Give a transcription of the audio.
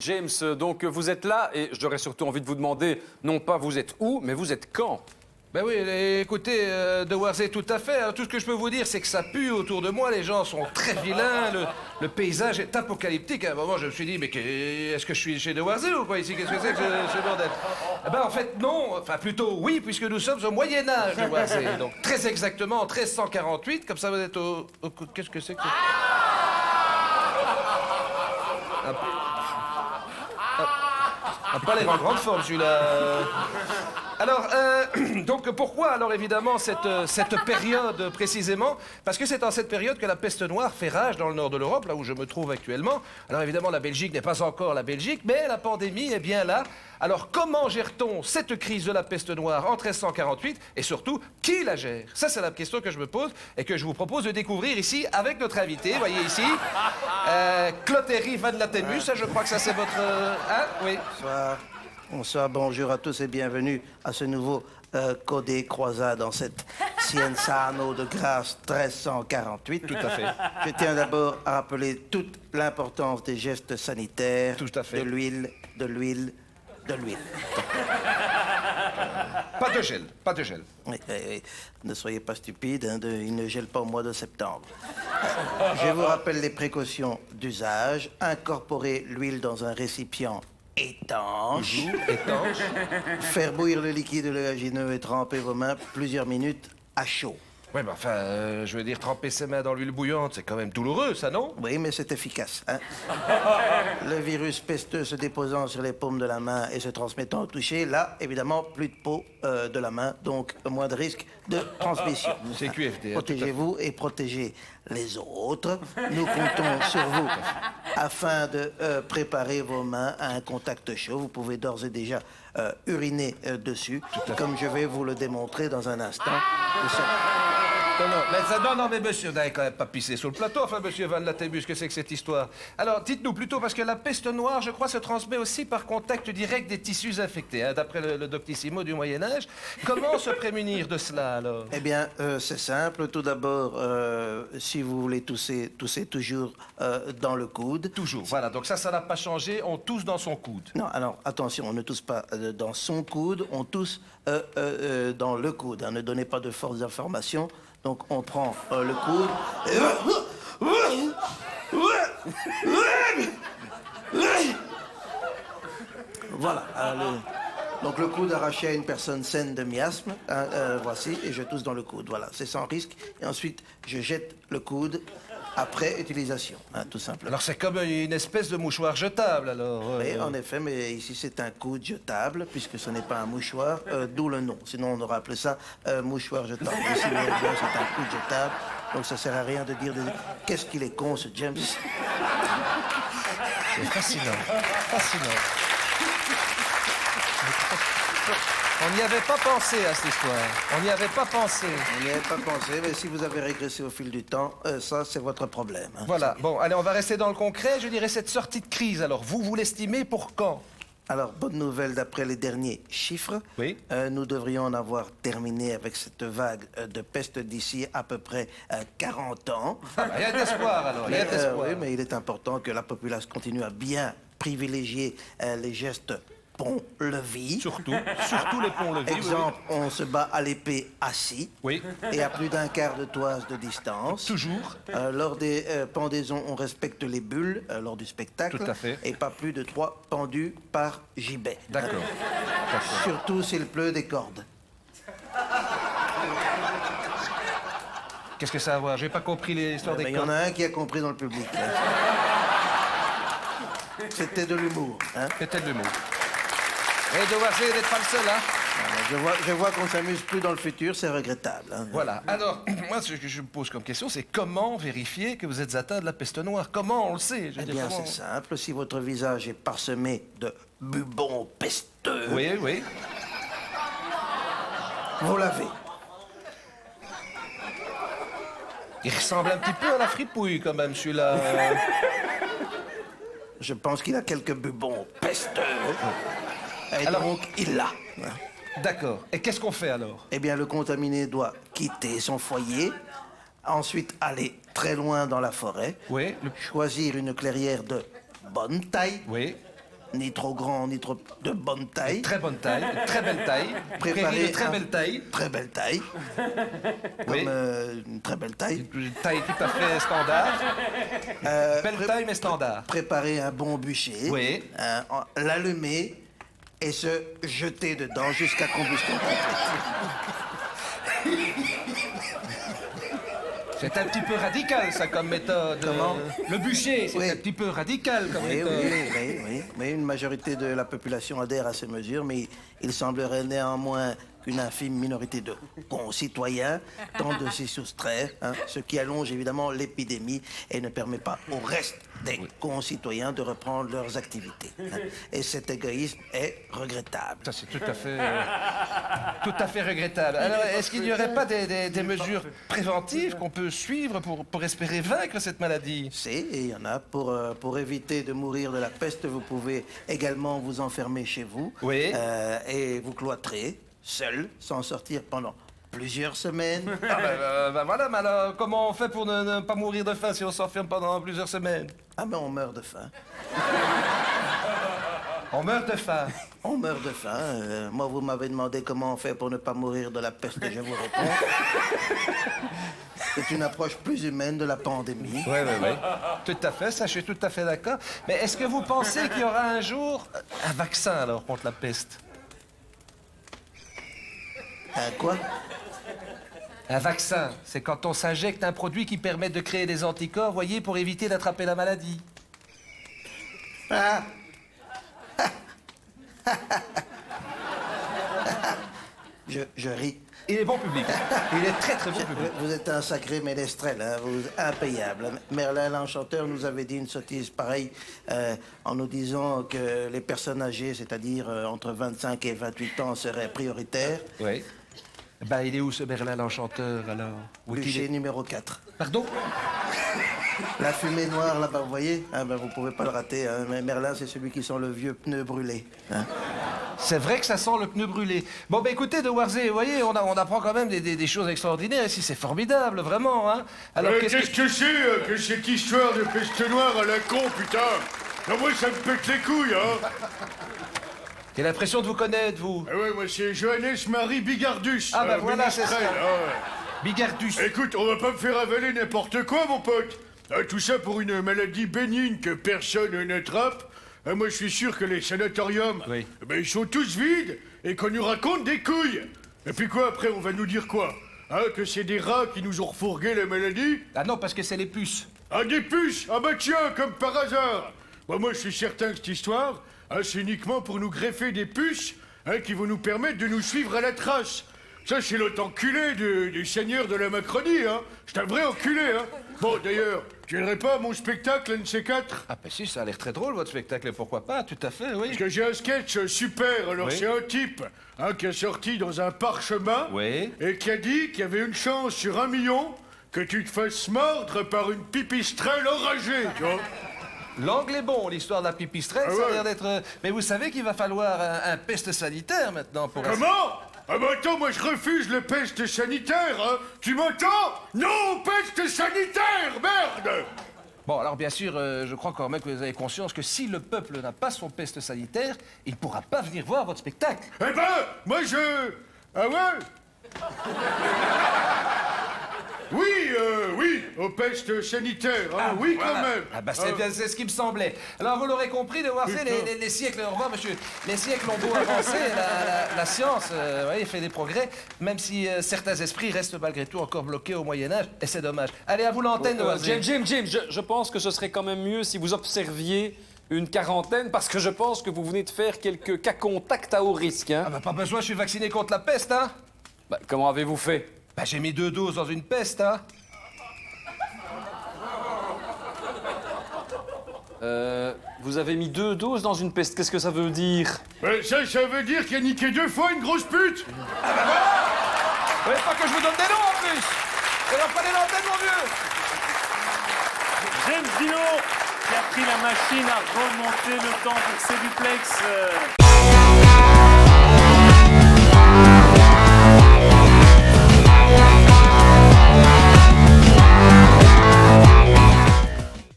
James, donc vous êtes là et j'aurais surtout envie de vous demander, non pas vous êtes où, mais vous êtes quand? Ben oui, écoutez, de Warzé, tout à fait. Alors, tout ce que je peux vous dire, c'est que ça pue autour de moi. Les gens sont très vilains. Le paysage est apocalyptique. À un moment, je me suis dit, mais est-ce que je suis chez de Warzé ou quoi ici? Qu'est-ce que c'est que ce bordel? Eh ben, en fait, non. Enfin, plutôt oui, puisque nous sommes au Moyen-Âge de Warzé. Donc, très exactement, en 1348. Comme ça, vous êtes qu'est-ce que c'est que ça? Pas l'air en grande forme, celui-là. Alors, donc pourquoi alors évidemment cette période précisément? Parce que c'est dans cette période que la peste noire fait rage dans le nord de l'Europe, là où je me trouve actuellement. Alors évidemment, la Belgique n'est pas encore la Belgique, mais la pandémie est bien là. Alors comment gère-t-on cette crise de la peste noire en 1348? Et surtout, qui la gère? Ça, c'est la question que je me pose et que je vous propose de découvrir ici avec notre invité. Voyez ici, Clotéry Van Latemus. Ça, je crois que ça, c'est votre... Hein? Oui. Bonsoir. Bonsoir, bonjour à tous et bienvenue à ce nouveau Codé Croisade dans cette Scienza Anno de grâce 1348. Tout à fait. Je tiens d'abord à rappeler toute l'importance des gestes sanitaires. Tout à fait. De l'huile, de l'huile, de l'huile. Pas de gel, pas de gel. Oui, oui, oui. Ne soyez pas stupides, hein, il ne gèle pas au mois de septembre. Je vous rappelle les précautions d'usage. Incorporez l'huile dans un récipient étanche. Étanche. Faire bouillir le liquide oléagineux et tremper vos mains plusieurs minutes à chaud. Ouais, mais enfin, je veux dire, tremper ses mains dans l'huile bouillante, c'est quand même douloureux, ça, non? Oui, mais c'est efficace, hein? Le virus pesteux se déposant sur les paumes de la main et se transmettant au toucher, là, évidemment, plus de peau de la main, donc moins de risque de transmission. C'est QFD. Protégez-vous et protégez les autres. Nous comptons sur vous afin de préparer vos mains à un contact chaud. Vous pouvez d'ores et déjà uriner dessus, comme je vais vous le démontrer dans un instant. Non, mais monsieur, vous n'avez quand même pas pissé sur le plateau, enfin, monsieur Van Latemus, que c'est que cette histoire? Alors, dites-nous plutôt, parce que la peste noire, je crois, se transmet aussi par contact direct des tissus infectés, hein, d'après le Doctissimo du Moyen-Âge. Comment se prémunir de cela, alors? Eh bien, c'est simple. Tout d'abord, si vous voulez tousser, toussez toujours dans le coude. Toujours, voilà, donc ça n'a pas changé, on tousse dans son coude. Non, alors, attention, on ne tousse pas dans son coude, on tousse dans le coude, hein. Ne donnez pas de fausses informations. Donc, on prend le coude... Voilà. Donc, le coude arraché à une personne saine de miasme, hein, voici, et je tousse dans le coude. Voilà, c'est sans risque. Et ensuite, je jette le coude après utilisation, hein, tout simplement. Alors, c'est comme une espèce de mouchoir jetable, alors. Oui, en effet, mais ici, c'est un coude jetable, puisque ce n'est pas un mouchoir, d'où le nom. Sinon, on aurait appelé ça mouchoir jetable. Ici, c'est un coude jetable, donc ça sert à rien de dire... Qu'est-ce qu'il est con, ce James. C'est fascinant, fascinant. On n'y avait pas pensé à cette histoire. On n'y avait pas pensé. On n'y avait pas pensé, mais si vous avez régressé au fil du temps, ça, c'est votre problème, hein. Voilà. Bon, allez, on va rester dans le concret. Je dirais cette sortie de crise. Alors, vous l'estimez pour quand? Alors, bonne nouvelle, d'après les derniers chiffres, oui. Nous devrions en avoir terminé avec cette vague de peste d'ici à peu près 40 ans. Il y a d'espoir, alors. Il y a d'espoir. Oui, mais il est important que la population continue à bien privilégier les gestes pont-levis. Surtout les ponts-levis. Exemple, on se bat à l'épée assis. Oui. Et à plus d'un quart de toise de distance. Toujours. Lors des pendaisons, on respecte les bulles lors du spectacle. Tout à fait. Et pas plus de 3 pendus par gibet. D'accord. Surtout s'il pleut des cordes. Qu'est-ce que ça a à voir? J'ai pas compris l'histoire des Il y en cordes. a un qui a compris dans le public. C'était de l'humour, hein? C'était de l'humour. Et de voir, d'être pas le seul, hein? Je vois qu'on s'amuse plus dans le futur, c'est regrettable, hein? Voilà. Alors, moi, ce que je me pose comme question, c'est comment vérifier que vous êtes atteint de la peste noire? Comment on le sait? Eh bien, c'est simple. Si votre visage est parsemé de bubons pesteux... Oui, oui. Vous lavez. Il ressemble un petit peu à la fripouille, quand même, celui-là. Je pense qu'il a quelques bubons pesteux. Et Alors, donc, il l'a. D'accord. Et qu'est-ce qu'on fait, alors? Eh bien, le contaminé doit quitter son foyer, ensuite aller très loin dans la forêt, Oui. choisir une clairière de bonne taille, Oui. ni trop grand, ni trop de bonne taille. Très bonne taille, très belle taille. Prairie de très un- belle taille. Très belle taille. Oui. Comme une très belle taille. Une taille tout à fait standard. Belle Pré- taille, mais standard. Préparer un bon bûcher. Oui. L'allumer et se jeter dedans jusqu'à combustion complète. C'est un petit peu radical, ça, comme méthode. Comment Le bûcher, c'est Oui. un petit peu radical comme Oui, méthode. oui. Mais une majorité de la population adhère à ces mesures, mais il semblerait néanmoins qu'une infime minorité de concitoyens tente de s'y soustraire, hein, ce qui allonge évidemment l'épidémie et ne permet pas au reste des concitoyens de reprendre leurs activités. Hein. Et cet égoïsme est regrettable. Ça, c'est tout à fait regrettable. Alors, est-ce qu'il n'y aurait pas des mesures préventives qu'on peut suivre pour espérer vaincre cette maladie? Et il y en a. Pour éviter de mourir de la peste, vous pouvez également vous enfermer chez vous. Oui. Et vous cloîtrer, seul, sans sortir pendant plusieurs semaines. Voilà, mais alors, comment on fait pour ne pas mourir de faim si on s'enferme pendant plusieurs semaines? Ah, mais on meurt de faim. On meurt de faim. On meurt de faim. Moi, vous m'avez demandé comment on fait pour ne pas mourir de la peste. Je vous réponds. C'est une approche plus humaine de la pandémie. Oui. Tout à fait, ça, je suis tout à fait d'accord. Mais est-ce que vous pensez qu'il y aura un jour un vaccin, alors, contre la peste? Quoi? Un vaccin, c'est quand on s'injecte un produit qui permet de créer des anticorps, voyez, pour éviter d'attraper la maladie. Ah. Je ris. Il est bon public. Il est très très bon public. Vous êtes un sacré ménestrel, hein, vous êtes impayable. Merlin l'Enchanteur nous avait dit une sottise pareille en nous disant que les personnes âgées, c'est-à-dire entre 25 et 28 ans, seraient prioritaires. Oui. Ben, il est où ce Merlin l'Enchanteur, alors? Où est-il? Bûcher numéro 4. Pardon? La fumée noire, là-bas, vous voyez? Ah ben, vous pouvez pas le rater. Hein. Mais Merlin, c'est celui qui sent le vieux pneu brûlé. Hein. C'est vrai que ça sent le pneu brûlé. Bon, ben écoutez, de Warzé, vous voyez, on apprend quand même des choses extraordinaires ici. C'est formidable, vraiment, hein? Alors, Qu'est-ce que c'est que cette histoire de peste noire à la con, putain? Non, moi, ça me pète les couilles, hein? J'ai l'impression de vous connaître, vous. Ah ouais, moi, c'est Johannes Marie Bigardus. Ah, ben voilà, c'est ménestrel, ça. ah ouais. Bigardus. Écoute, on va pas me faire avaler n'importe quoi, mon pote. Tout ça pour une maladie bénigne que personne n'attrape. Moi, je suis sûr que les sanatoriums, Oui. ben, ils sont tous vides et qu'on nous raconte des couilles. Et puis quoi, après, on va nous dire quoi? Hein, que c'est des rats qui nous ont refourgué la maladie? Ah non, parce que c'est les puces. Ah, des puces! Ah bah tiens, comme par hasard! Moi, je suis certain que cette histoire, c'est uniquement pour nous greffer des puces qui vont nous permettre de nous suivre à la trace. Ça, c'est l'autre enculé du seigneur de la Macronie, hein. C'est un vrai enculé, hein. Bon, d'ailleurs, tu viendrais pas à mon spectacle, un de ces quatre? Ah ben si, ça a l'air très drôle, votre spectacle, pourquoi pas, tout à fait, oui. Parce que j'ai un sketch super. Alors, Oui. c'est un type qui a sorti dans un parchemin Oui. et qui a dit qu'il y avait une chance sur 1 million que tu te fasses mordre par une pipistrelle enragée, tu vois. L'angle est bon, l'histoire de la pipistrelle, Ah ça a ouais. l'air d'être... Mais vous savez qu'il va falloir un peste sanitaire maintenant pour... Comment? Ah bah attends, moi je refuse le peste sanitaire, hein. Tu m'entends? Non, peste sanitaire, merde! Bon, alors bien sûr, je crois quand même que vous avez conscience que si le peuple n'a pas son peste sanitaire, il ne pourra pas venir voir votre spectacle. Eh ben, moi je... Ah ouais? Oui, au peste sanitaire, hein. Oui, quand même. Ah bah c'est bien, c'est ce qui me semblait. Alors vous l'aurez compris, de voir Putain. les siècles, au revoir monsieur, les siècles ont beau avancer, la science ouais, fait des progrès, même si certains esprits restent malgré tout encore bloqués au Moyen-Âge, et c'est dommage. Allez, à vous l'antenne, de Jim, je pense que ce serait quand même mieux si vous observiez une quarantaine, parce que je pense que vous venez de faire quelques cas contacts à haut risque. Hein. Ah bah pas besoin, je suis vacciné contre la peste, hein. Bah, comment avez-vous fait? Bah j'ai mis 2 doses dans une peste, hein. Vous avez mis 2 doses dans une peste, qu'est-ce que ça veut dire? Ben, ça veut dire qu'il a niqué 2 fois une grosse pute. Vous voulez pas que je vous donne des noms en plus? Alors prenez l'antenne, mon vieux. James Dino qui a pris la machine à remonter le temps pour ses duplex.